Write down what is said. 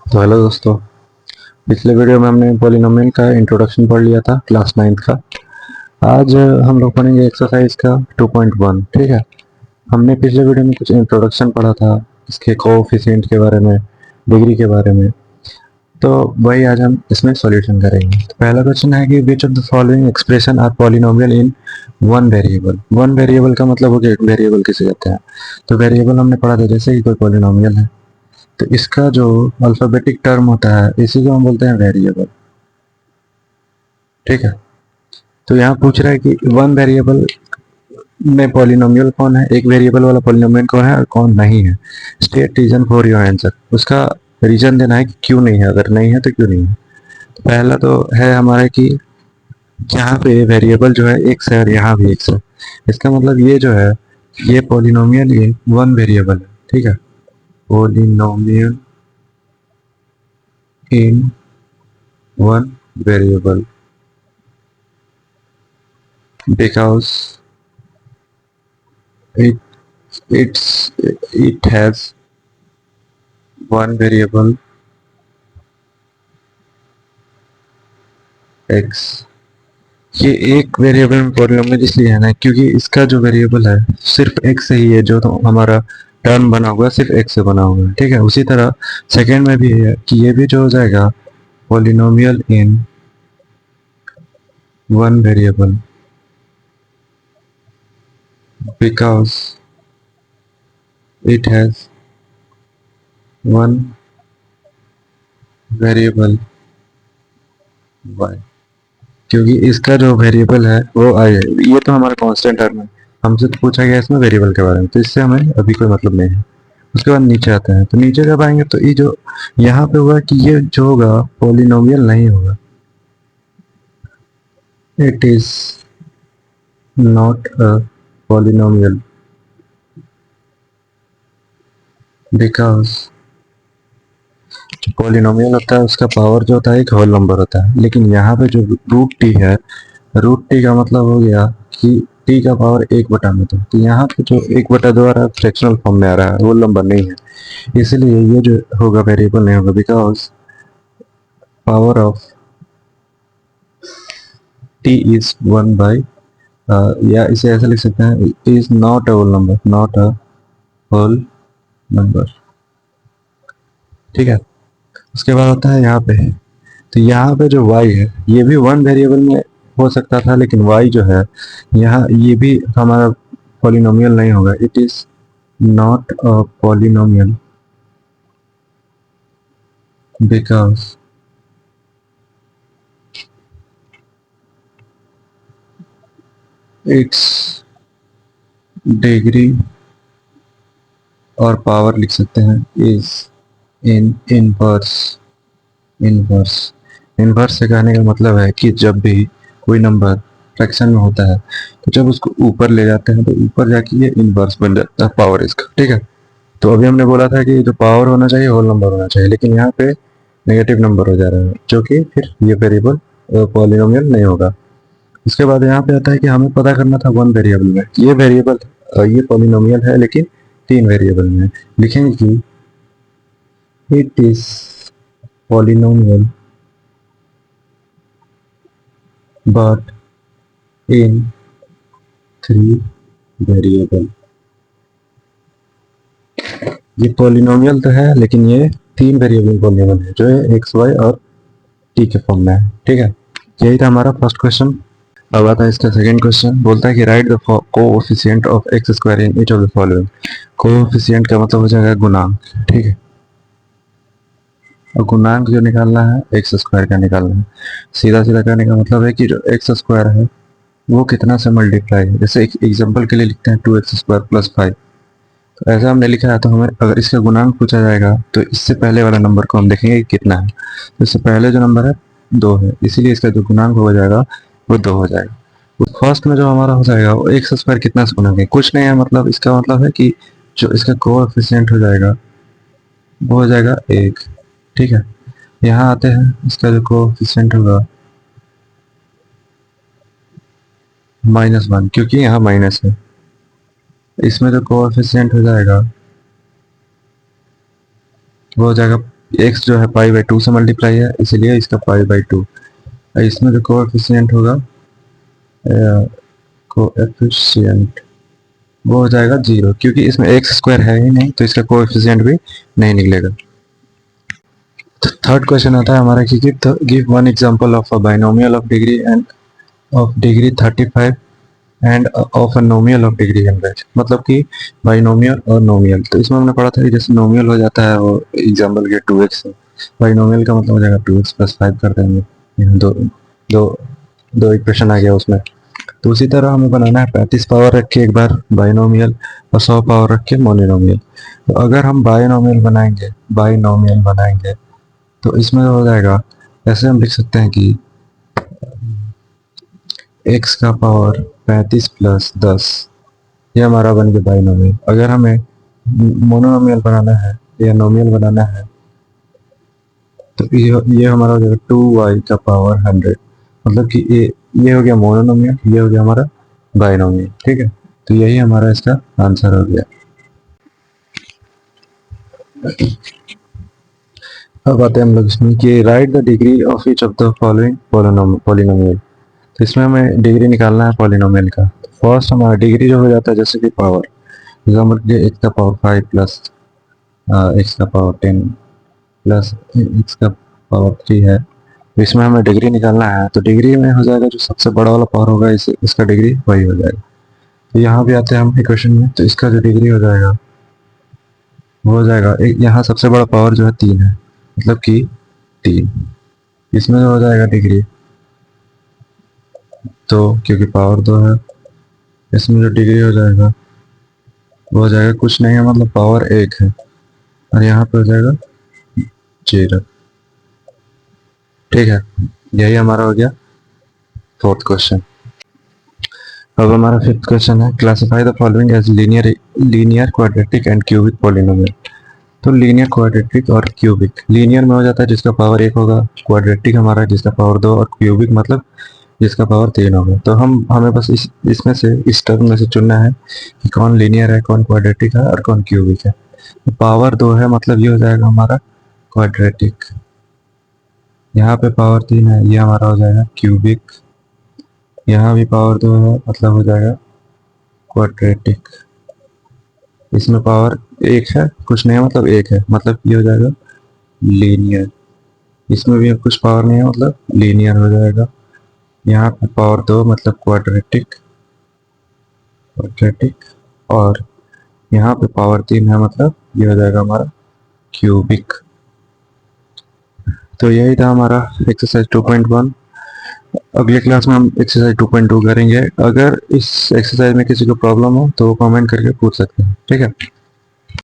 तो हेलो दोस्तों। पिछले वीडियो में हमने पॉलिनोमियल का इंट्रोडक्शन पढ़ लिया था क्लास 9th का। आज हम लोग पढ़ेंगे एक्सरसाइज का 2.1। ठीक है। हमने पिछले वीडियो में कुछ इंट्रोडक्शन पढ़ा था, इसके कोएफिशिएंट के बारे में, डिग्री के बारे में। तो वही आज हम इसमें सॉल्यूशन करेंगे। तो पहला क्वेश्चन है कि which of the following expression are polynomial in one variable. One variable का मतलब हो गया एक वेरिएबल किसे कहते हैं। तो वेरिएबल हमने पढ़ा था जैसे कि कोई पॉलिनोमियल है, तो इसका जो अल्फाबेटिक टर्म होता है इसी को हम बोलते हैं वेरिएबल। ठीक है। तो यहाँ पूछ रहा है कि वन वेरिएबल में पॉलिनोमियल कौन है, एक वेरिएबल वाला पॉलिनोमियल कौन है और कौन नहीं है। State reason for your answer. उसका रीजन देना है कि क्यों नहीं है, अगर नहीं है तो क्यों नहीं है। तो पहला तो है हमारा कि यहाँ पे वेरिएबल जो है एक्स है और यहाँ भी एक्स है। इसका मतलब ये जो है ये पॉलिनोमियल ये वन वेरिएबल है। ठीक है। Polynomial in one variable because it it has one variable x। ये एक वेरिएबल में पॉलिनोमियल इसलिए है ना क्योंकि इसका जो वेरिएबल है सिर्फ x से ही है, जो तो हमारा टर्म बना हुआ है सिर्फ x से बना हुआ है। ठीक है। उसी तरह सेकेंड में भी है कि ये भी जो हो जाएगा polynomial in one variable because it has one variable y। क्योंकि इसका जो वेरिएबल है वो आई है, ये तो हमारा कांस्टेंट टर्म है। हमसे तो पूछा गया इसमें वेरिएबल के बारे में, तो इससे हमें अभी कोई मतलब नहीं है। उसके बाद नीचे आते हैं, तो नीचे जब आएंगे तो ये जो यहाँ पे हुआ कि ये जो होगा पॉलिनोमियल नहीं होगा। It is not a polynomial because जो पॉलिनोमियल होता है उसका पावर जो होता है एक होल नंबर होता है, लेकिन यहाँ पे जो रूट टी है, रूट टी का मतलब हो गया कि टी का पावर 1/2। तो यहाँ पे जो 1/2 आ रहा है फ्रैक्शनल फॉर्म में आ रहा है, होल नंबर नहीं है। इसलिए ये जो होगा वेरिएबल नहीं होगा because power of t is 1/, या इसे ऐसा लिख सकते हैं is not a whole number, not a whole number. ठीक है। उसके बाद होता है यहाँ पे, तो यहाँ पे जो y है ये भी वन वेरिएबल में हो सकता था, लेकिन y जो है यहाँ ये भी हमारा पॉलिनोमियल नहीं होगा। It is not a polynomial because it's degree और पावर लिख सकते हैं is in inverse. Inverse inverse से कहने का मतलब है कि जब भी कोई नंबर फ्रैक्शन में होता है तो जब उसको ऊपर ले जाते हैं तो ऊपर जाके ये इनवर्स बन जाता है पावर इसका। ठीक है। तो अभी हमने बोला था कि जो पावर होना चाहिए होल नंबर होना चाहिए, लेकिन यहाँ पे नेगेटिव नंबर हो जा रहा है, जो कि फिर ये वेरिएबल पॉलिनोमियल नहीं होगा। उसके बाद यहाँ पे आता है कि हमें पता करना था वन वेरिएबल में ये वेरिएबल ये पॉलिनोमियल है, लेकिन 3 वेरिएबल में लिखेंगे कि it is polynomial but in 3 variable. ये पॉलिनोमियल तो है लेकिन ये 3 वेरिएबल पॉलिनोमियल है, जो है एक्स वाई और टी के फॉर्म में है। ठीक है। यही था हमारा फर्स्ट क्वेश्चन। अब आता है इसका सेकंड क्वेश्चन। बोलता है कि right the coefficient of x square in each of the following. Coefficient का मतलब हो जाएगा गुणांक। ठीक है। और गुणांक जो निकालना है एक्स स्क्वायर का निकालना है। सीधा सीधा करने का मतलब है कि जो एक्स स्क्वायर है वो कितना से मल्टीप्लाई है। जैसे एक एग्जाम्पल के लिए लिखते हैं 2x² + 5। तो ऐसा हमने लिखा है, तो हमें अगर इसका गुणांक पूछा जाएगा तो इससे पहले वाला नंबर को हम देखेंगे कि कितना है। तो इससे पहले जो नंबर है 2 है, इसीलिए इसका जो गुणांक हो जाएगा वो 2 हो जाएगा। उस फर्स्ट में जो हमारा हो जाएगा वो एक्स स्क्वायर कितना से गुणा कुछ नहीं है, मतलब इसका मतलब है कि जो इसका कोएफिशिएंट हो जाएगा वो हो जाएगा 1। ठीक है। यहाँ आते हैं, इसका जो कोएफिशिएंट होगा -1, क्योंकि यहाँ माइनस है। इसमें जो कोएफिशिएंट हो जाएगा वो हो जाएगा x जो है पाई बाई 2 से मल्टीप्लाई है, इसलिए इसका पाई बाई 2। इसमें जो कोएफिशिएंट होगा, कोएफिशिएंट वो हो जाएगा 0, क्योंकि इसमें एक्स स्क्वायर है ही नहीं, तो इसका कोएफिशिएंट भी नहीं निकलेगा। थर्ड क्वेश्चन आता है हमारा कि give one example of a binomial of degree end of degree 35 end of a नोमियल of degree 100। मतलब कि बाइनोमियल और नोमियल, तो इसमें हमने पढ़ा था कि जैसे नोमियल हो जाता है वो एग्जांपल के 2x है, बाइनोमियल का मतलब हो जाएगा 2x प्लस 5 कर देंगे। यहाँ दो दो दो इक्वेशन आ गया उसमें। तो उसी तरह हमें बनाना है 35 पावर रख के एक बार बाइनोमियल और 100 पावर रख के मोनोमियल। तो अगर हम बाइनोमियल बनाएंगे तो इसमें हो जाएगा, ऐसे हम लिख सकते हैं कि x का पावर 35 प्लस 10, ये हमारा बन गया बाइनोमियल। अगर हमें मोनोमियल बनाना है या नोमियल बनाना है तो ये हमारा हो जाएगा 2y का पावर 100। मतलब कि ये हो गया मोनोमियल, ये हो गया हमारा बाइनोमियल। ठीक है, तो यही हमारा इसका आंसर हो गया। अब आते हैं हम लोग इसमें कि right the degree of each of the following polynomial. तो इसमें हमें डिग्री निकालना है पॉलिनोमियल का। फर्स्ट हमारा डिग्री जो हो जाता है जैसे कि पावर, एग्जाम्पल एक्स का पावर 5 प्लस एक्स का पावर 10 प्लस एक्स का पावर 3 है, तो इसमें हमें डिग्री निकालना है। तो डिग्री में हो जाएगा जो सबसे बड़ा वाला पावर होगा इसका डिग्री वही हो जाएगा। तो यहाँ भी आते हैं हम इक्वेशन में, तो इसका जो डिग्री हो जाएगा वो हो जाएगा, यहाँ सबसे बड़ा पावर जो है 3 है, मतलब कि 3, इसमें जो हो जाएगा डिग्री, तो क्योंकि पावर 2 है, इसमें जो डिग्री हो जाएगा वो हो जाएगा कुछ नहीं है, मतलब पावर 1 है, और यहाँ पे हो जाएगा 0। ठीक है, यही हमारा हो गया फोर्थ क्वेश्चन। अब हमारा फिफ्थ क्वेश्चन है classify the following as linear quadratic and cubic polynomial. तो लीनियर क्वाड्रेटिक और क्यूबिक, लीनियर में हो जाता है जिसका पावर 1 होगा, क्वाड्रेटिक हमारा जिसका पावर 2, और क्यूबिक मतलब जिसका पावर 3 होगा। तो हमें बस इसमें से इस टर्म में से चुनना है कि कौन लीनियर है, कौन क्वाड्रेटिक है और कौन क्यूबिक है। तो पावर 2 है, मतलब ये हो जाएगा हमारा क्वाड्रेटिक। यहाँ पे पावर 3 है, ये हमारा हो जाएगा क्यूबिक। यहाँ भी पावर 2 है, मतलब हो जाएगा क्वाड्रेटिक। इसमें पावर 1 है, कुछ नहीं है, मतलब 1 है, मतलब ये हो जाएगा लीनियर। इसमें भी कुछ पावर नहीं है, मतलब लीनियर हो जाएगा। यहाँ पे पावर 2 मतलब क्वाड्रेटिक, और यहाँ पे पावर 3 है, मतलब ये हो जाएगा हमारा क्यूबिक। तो यही था हमारा एक्सरसाइज 2.1। अगले क्लास में हम एक्सरसाइज 2.2 करेंगे। अगर इस एक्सरसाइज में किसी को प्रॉब्लम हो तो कमेंट करके पूछ सकते हैं। ठीक है।